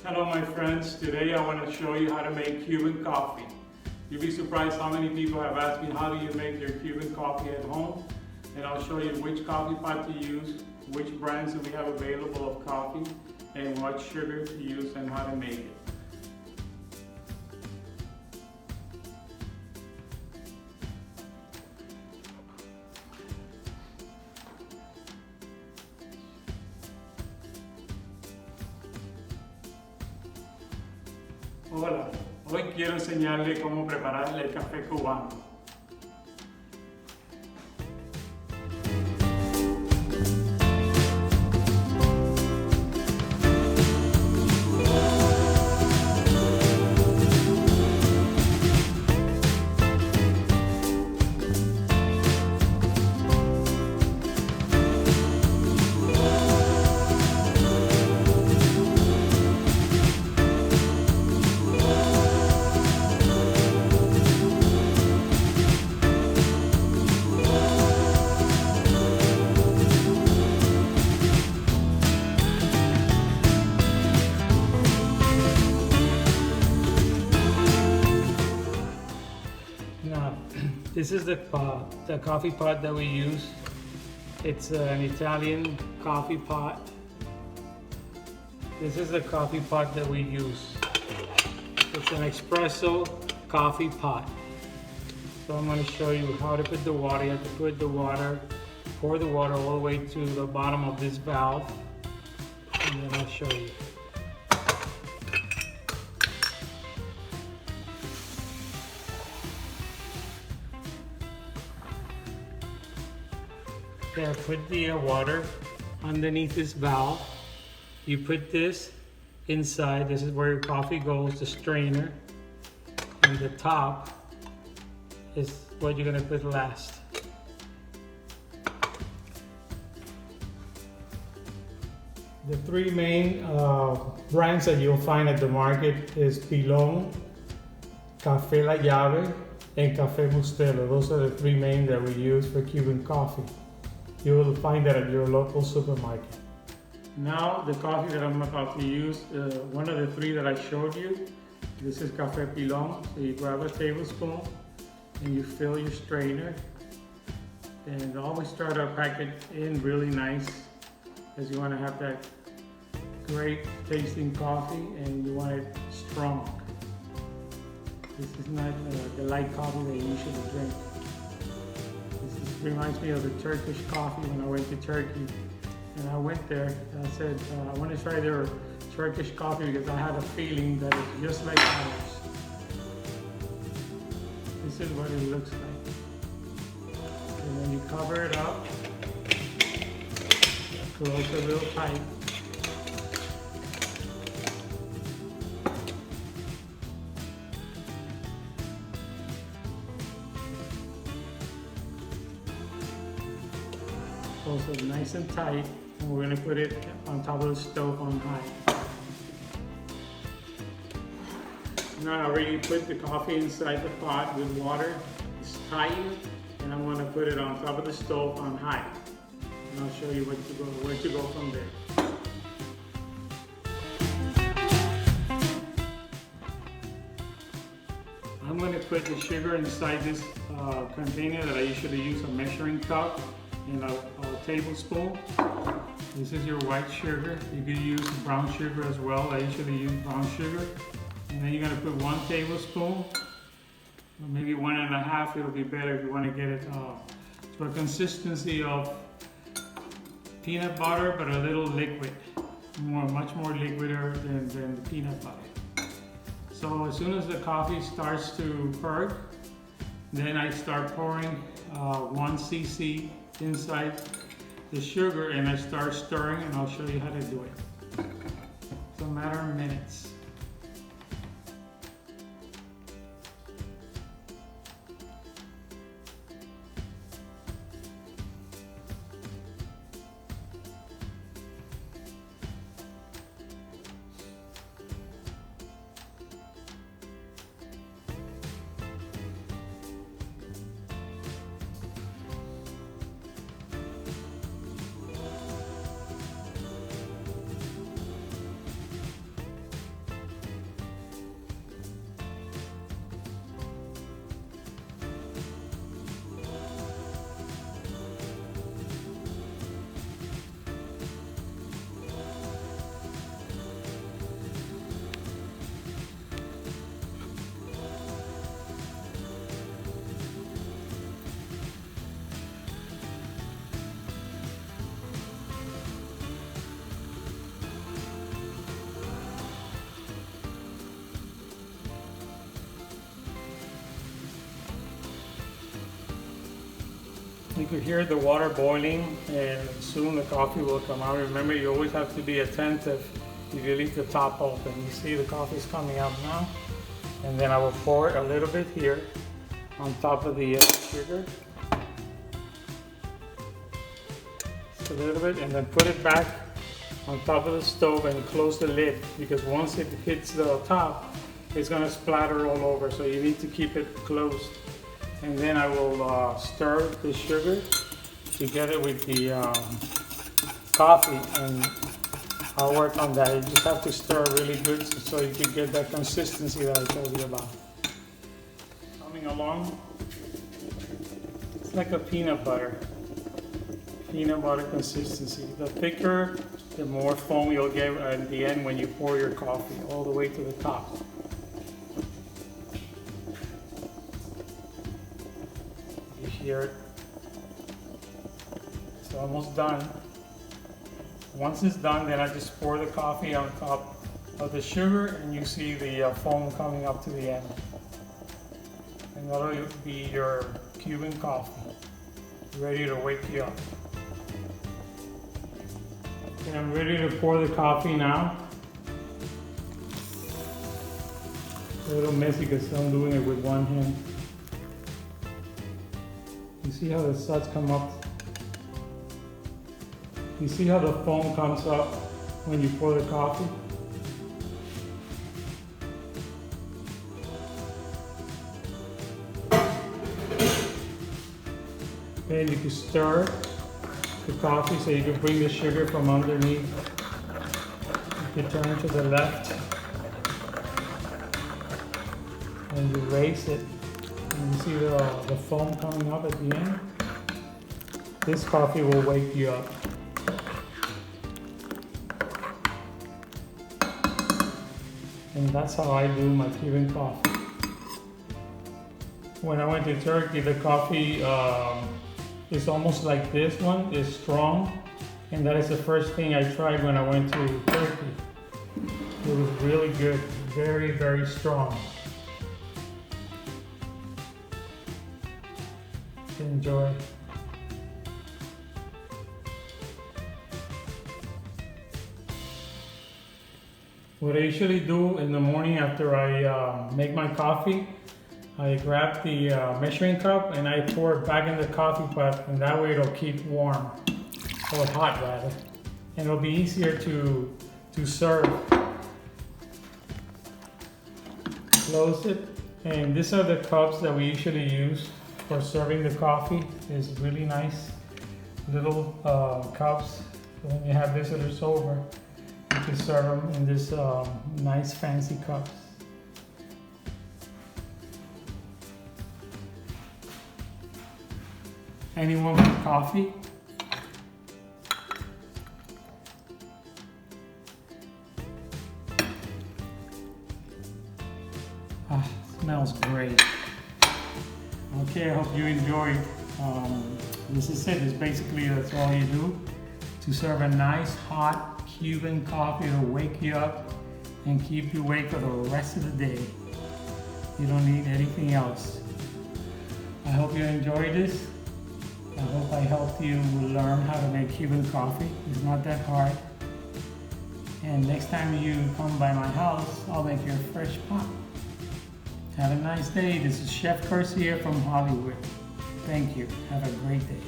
Hello my friends, today I want to show you how to make Cuban coffee. You'll be surprised how many people have asked me how do you make your Cuban coffee at home, and I'll show you which coffee pot to use, which brands that we have available of coffee, and what sugar to use and how to make it. Hola, hoy quiero enseñarle cómo preparar el café cubano. Now, this is the coffee pot that we use. It's an Italian coffee pot. This is the coffee pot that we use. It's an espresso coffee pot. So I'm going to show you how to put the water. You have to put the water, pour the water all the way to the bottom of this valve, and then I'll show you. There, put the water underneath this valve. You put this inside. This is where your coffee goes, the strainer. And the top is what you're gonna put last. The three main brands that you'll find at the market is Pilon, Café La Llave, and Café Bustelo. Those are the three main that we use for Cuban coffee. You will find that at your local supermarket. Now the coffee that I'm about to use, one of the three that I showed you, this is Café Pilon. So you grab a tablespoon and you fill your strainer. And always start our packet in really nice, as you want to have that great tasting coffee and you want it strong. This is not the light coffee that you usually drink. This reminds me of the Turkish coffee when I went to Turkey. And I went there and I said, I want to try their Turkish coffee because I had a feeling that it's just like ours. This is what it looks like. And then you cover it up, close it real tight. Close it nice and tight, and we're going to put it on top of the stove on high. Now I already put the coffee inside the pot with water. It's tightened, and I'm going to put it on top of the stove on high. And I'll show you where to go from there. I'm going to put the sugar inside this container that I usually use, a measuring cup and a tablespoon. This is your white sugar. You can use brown sugar as well. I usually use brown sugar. And then you're going to put 1 tablespoon, or maybe 1.5. It'll be better if you want to get it to a consistency of peanut butter, but a little liquid. Much more liquider than the peanut butter. So as soon as the coffee starts to perk, then I start pouring 1 cc inside the sugar and I start stirring, and I'll show you how to do it. It's a matter of minutes. You could hear the water boiling and soon the coffee will come out. Remember, you always have to be attentive if you leave the top open. You see the coffee is coming out now. And then I will pour it a little bit here on top of the sugar. Just a little bit, and then put it back on top of the stove and close the lid, because once it hits the top, it's gonna splatter all over, so you need to keep it closed. And then I will stir the sugar together with the coffee, and I'll work on that. You just have to stir really good so you can get that consistency that I told you about. Coming along, it's like a peanut butter consistency. The thicker, the more foam you'll get at the end when you pour your coffee all the way to the top. You hear it? It's almost done. Once it's done, then I just pour the coffee on top of the sugar, and you see the foam coming up to the end. And that'll be your Cuban coffee, ready to wake you up. And I'm ready to pour the coffee now. A little messy because I'm doing it with one hand. You see how the suds come up? You see how the foam comes up when you pour the coffee? Then you can stir the coffee so you can bring the sugar from underneath. You can turn to the left and you raise it. And you see the foam coming up at the end? This coffee will wake you up. And that's how I do my Cuban coffee. When I went to Turkey, the coffee is almost like this one, is strong. And that is the first thing I tried when I went to Turkey. It was really good, very, very strong. Enjoy. What I usually do in the morning after I make my coffee, I grab the measuring cup and I pour it back in the coffee pot, and that way it'll keep warm, or hot rather, and it'll be easier to serve. Close it, and these are the cups that we usually use for serving the coffee. It's really nice little cups. When you have visitors over, you can serve them in this nice fancy cups. Anyone with coffee? Ah, smells great. Okay, I hope you enjoyed. This is it. It's basically, that's all you do to serve a nice hot Cuban coffee to wake you up and keep you awake for the rest of the day. You don't need anything else. I hope you enjoyed this. I hope I helped you learn how to make Cuban coffee. It's not that hard. And next time you come by my house, I'll make you a fresh pot. Have a nice day. This is Chef Garcia from Hollywood. Thank you. Have a great day.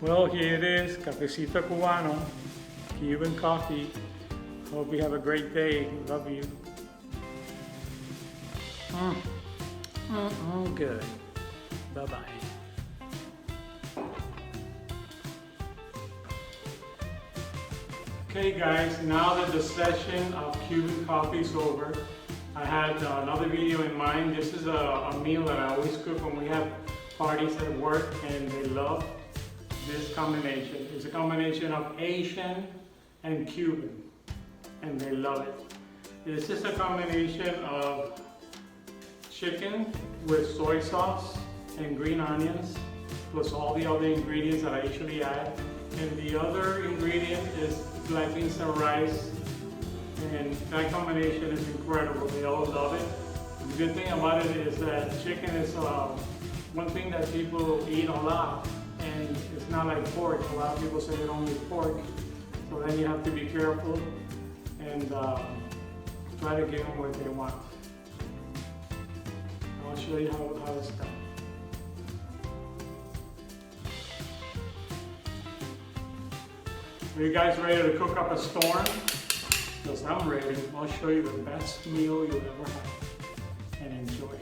Well, here it is, Cafecito Cubano, Cuban coffee. Hope you have a great day. Love you. Good. Bye-bye. Okay guys, now that the session of Cuban coffee is over, I had another video in mind. This is a meal that I always cook when we have parties at work, and they love this combination. It's a combination of Asian and Cuban, and they love it. This is a combination of chicken with soy sauce and green onions, plus all the other ingredients that I usually add. And the other ingredient is black beans and rice And that combination is incredible. They all love it. The good thing about it is that chicken is one thing that people eat a lot, and it's not like pork. A lot of people say they don't eat pork, so then you have to be careful and try to give them what they want. I'll show you how it's done. Are you guys ready to cook up a storm? Because I'm ready. I'll show you the best meal you'll ever have, and enjoy.